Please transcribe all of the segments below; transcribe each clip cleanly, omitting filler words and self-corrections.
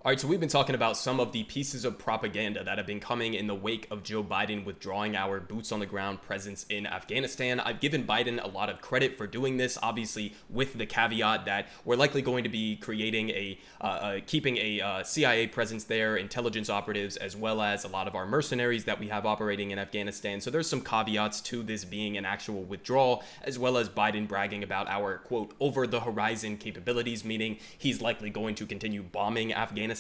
All right, so we've been talking about some of the pieces of propaganda that have been coming in the wake of Joe Biden withdrawing our boots on the ground presence in Afghanistan. I've given Biden a lot of credit for doing this, obviously with the caveat that we're likely going to be creating keeping a CIA presence there, intelligence operatives, as well as a lot of our mercenaries that we have operating in Afghanistan. So there's some caveats to this being an actual withdrawal, as well as Biden bragging about our, quote, over the horizon capabilities, meaning he's likely going to continue bombing Afghanistan.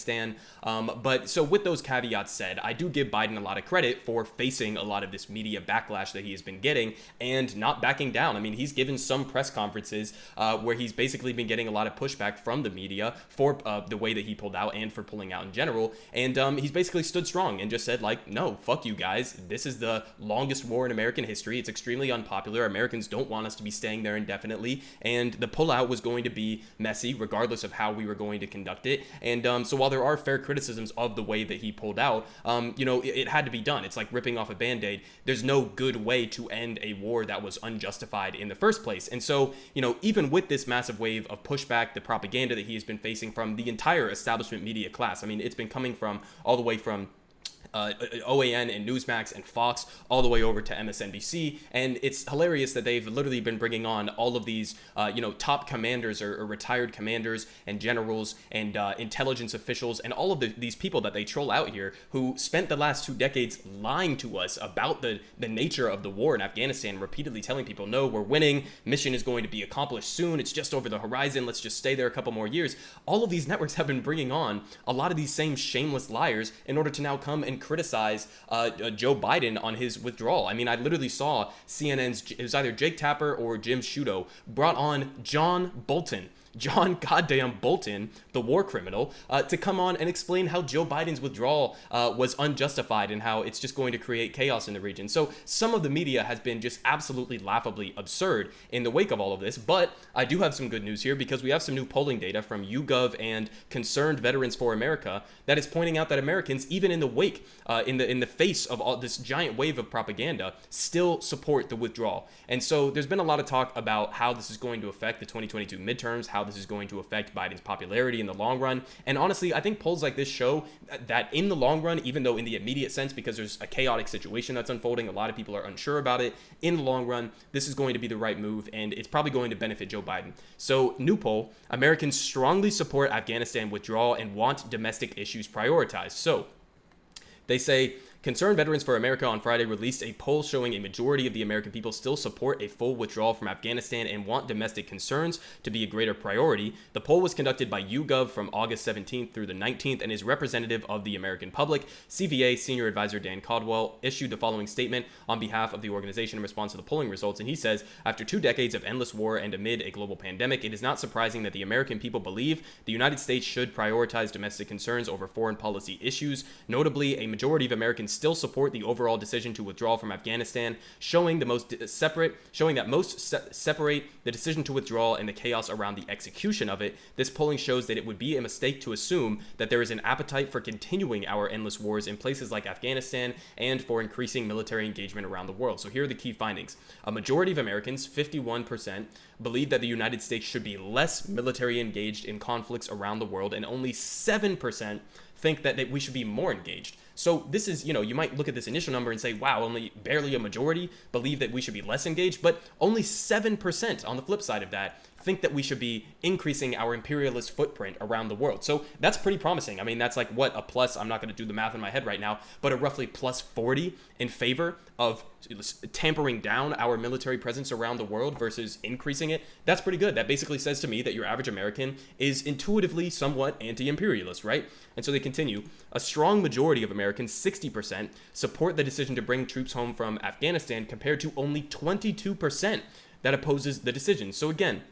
But so with those caveats said, I do give Biden a lot of credit for facing a lot of this media backlash that he has been getting and not backing down. I mean, he's given some press conferences where he's basically been getting a lot of pushback from the media for the way that he pulled out and for pulling out in general. And he's basically stood strong and just said, like, no, fuck you guys. This is the longest war in American history. It's extremely unpopular. Americans don't want us to be staying there indefinitely. And the pullout was going to be messy, regardless of how we were going to conduct it. And so while there are fair criticisms of the way that he pulled out, it had to be done. It's like ripping off a Band-Aid. There's no good way to end a war that was unjustified in the first place. And so, even with this massive wave of pushback, the propaganda that he has been facing from the entire establishment media class, I mean, it's been coming from all the way from OAN and Newsmax and Fox all the way over to MSNBC, and it's hilarious that they've literally been bringing on all of these top commanders or retired commanders and generals and intelligence officials and all of these people that they troll out here who spent the last 2 decades lying to us about the nature of the war in Afghanistan, repeatedly telling people, no, we're winning, mission is going to be accomplished soon, it's just over the horizon, let's just stay there a couple more years. All of these networks have been bringing on a lot of these same shameless liars in order to now come and criticize Joe Biden on his withdrawal. I mean, I literally saw CNN's, it was either Jake Tapper or Jim Sciutto, brought on John goddamn Bolton, the war criminal, to come on and explain how Joe Biden's withdrawal was unjustified and how it's just going to create chaos in the region. So some of the media has been just absolutely laughably absurd in the wake of all of this. But I do have some good news here because we have some new polling data from YouGov and Concerned Veterans for America that is pointing out that Americans, even in the wake, in the face of all this giant wave of propaganda, still support the withdrawal. And so there's been a lot of talk about how this is going to affect the 2022 midterms, how this is going to affect Biden's popularity in the long run. And honestly, I think polls like this show that in the long run, even though in the immediate sense, because there's a chaotic situation that's unfolding, a lot of people are unsure about it, in the long run, this is going to be the right move, and it's probably going to benefit Joe Biden. So, new poll, Americans strongly support Afghanistan withdrawal and want domestic issues prioritized. So, they say, Concerned Veterans for America on Friday released a poll showing a majority of the American people still support a full withdrawal from Afghanistan and want domestic concerns to be a greater priority. The poll was conducted by YouGov from August 17th through the 19th and is representative of the American public. CVA Senior Advisor Dan Caldwell issued the following statement on behalf of the organization in response to the polling results, and he says, after 2 decades of endless war and amid a global pandemic, it is not surprising that the American people believe the United States should prioritize domestic concerns over foreign policy issues. Notably, a majority of Americans still support the overall decision to withdraw from Afghanistan, showing that most separate the decision to withdraw and the chaos around the execution of it. This polling shows that it would be a mistake to assume that there is an appetite for continuing our endless wars in places like Afghanistan and for increasing military engagement around the world. So here are the key findings. A majority of Americans, 51%, believe that the United States should be less military engaged in conflicts around the world, and only 7% think that we should be more engaged. So this is, you might look at this initial number and say, wow, only barely a majority believe that we should be less engaged, but only 7% on the flip side of that think that we should be increasing our imperialist footprint around the world. So that's pretty promising. I mean, that's like what a plus, I'm not going to do the math in my head right now, but a roughly plus 40 in favor of tampering down our military presence around the world versus increasing it. That's pretty good. That basically says to me that your average American is intuitively somewhat anti-imperialist, right? And so they continue. A strong majority of Americans, 60%, support the decision to bring troops home from Afghanistan compared to only 22% that opposes the decision. So again,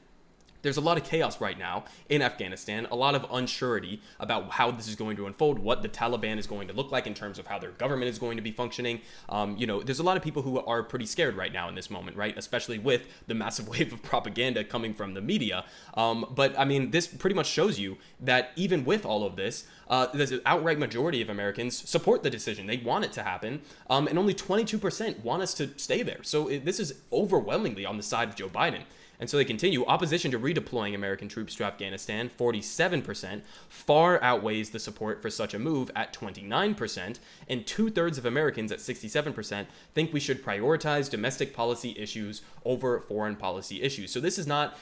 there's a lot of chaos right now in Afghanistan, a lot of unsurety about how this is going to unfold, what the Taliban is going to look like in terms of how their government is going to be functioning. There's a lot of people who are pretty scared right now in this moment, right? Especially with the massive wave of propaganda coming from the media. But I mean, this pretty much shows you that even with all of this, there's an outright majority of Americans support the decision. They want it to happen. And only 22% want us to stay there. So this is overwhelmingly on the side of Joe Biden. And so they continue. Opposition to redeploying American troops to Afghanistan, 47%, far outweighs the support for such a move at 29%, and 2/3 of Americans at 67% think we should prioritize domestic policy issues over foreign policy issues. So this is not,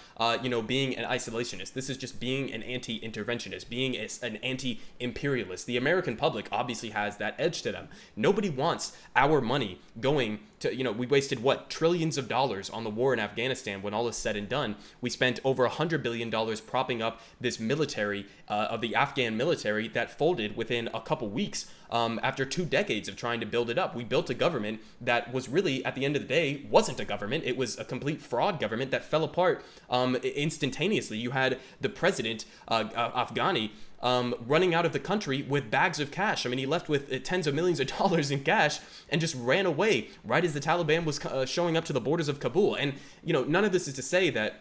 being an isolationist. This is just being an anti-interventionist, being an anti-imperialist. The American public obviously has that edge to them. Nobody wants our money going to, we wasted trillions of dollars on the war in Afghanistan. When all is said and done, we spent over $100 billion propping up this military of the Afghan military that folded within a couple weeks after 2 decades of trying to build it up. We built a government that was really, at the end of the day, wasn't a government. It was a complete fraud government that fell apart instantaneously. You had the president, Afghani, running out of the country with bags of cash. I mean, he left with tens of millions of dollars in cash and just ran away right as the Taliban was showing up to the borders of Kabul. And, none of this is to say that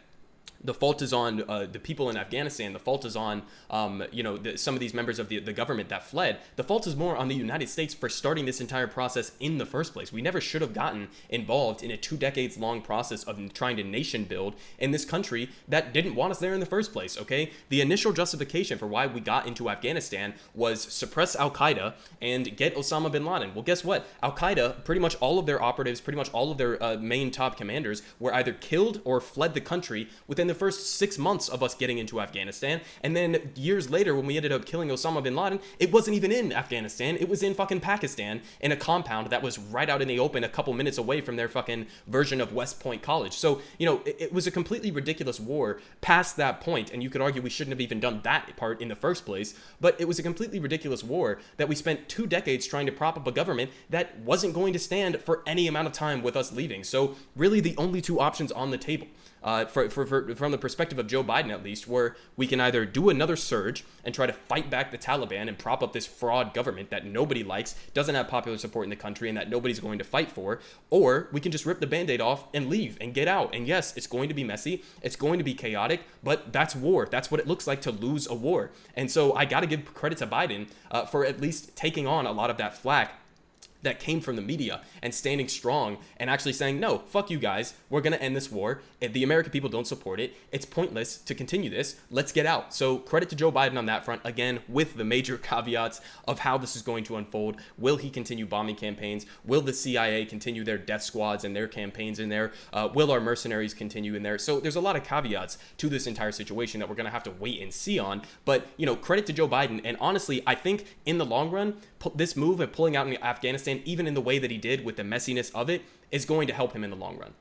the fault is on the people in Afghanistan. The fault is on, some of these members of the government that fled. The fault is more on the United States for starting this entire process in the first place. We never should have gotten involved in a 2 decades long process of trying to nation build in this country that didn't want us there in the first place, okay? The initial justification for why we got into Afghanistan was suppress Al-Qaeda and get Osama bin Laden. Well, guess what? Al-Qaeda, pretty much all of their operatives, pretty much all of their main top commanders were either killed or fled the country within the first 6 months of us getting into Afghanistan. And then years later, when we ended up killing Osama bin Laden, it wasn't even in Afghanistan. It was in fucking Pakistan in a compound that was right out in the open a couple minutes away from their fucking version of West Point College. So, it was a completely ridiculous war past that point. And you could argue we shouldn't have even done that part in the first place. But it was a completely ridiculous war that we spent 2 decades trying to prop up a government that wasn't going to stand for any amount of time with us leaving. So really the only 2 options on the table, from the perspective of Joe Biden at least, where we can either do another surge and try to fight back the Taliban and prop up this fraud government that nobody likes, doesn't have popular support in the country, and that nobody's going to fight for, or we can just rip the Band-Aid off and leave and get out. And yes, it's going to be messy, it's going to be chaotic, but that's war. That's what it looks like to lose a war. And so I got to give credit to Biden for at least taking on a lot of that flack that came from the media and standing strong and actually saying, no, fuck you guys, we're going to end this war. If the American people don't support it, it's pointless to continue this. Let's get out. So credit to Joe Biden on that front, again, with the major caveats of how this is going to unfold. Will he continue bombing campaigns? Will the CIA continue their death squads and their campaigns in there? Will our mercenaries continue in there? So there's a lot of caveats to this entire situation that we're going to have to wait and see on. But, credit to Joe Biden. And honestly, I think in the long run, this move of pulling out in Afghanistan, even in the way that he did with the messiness of it, is going to help him in the long run.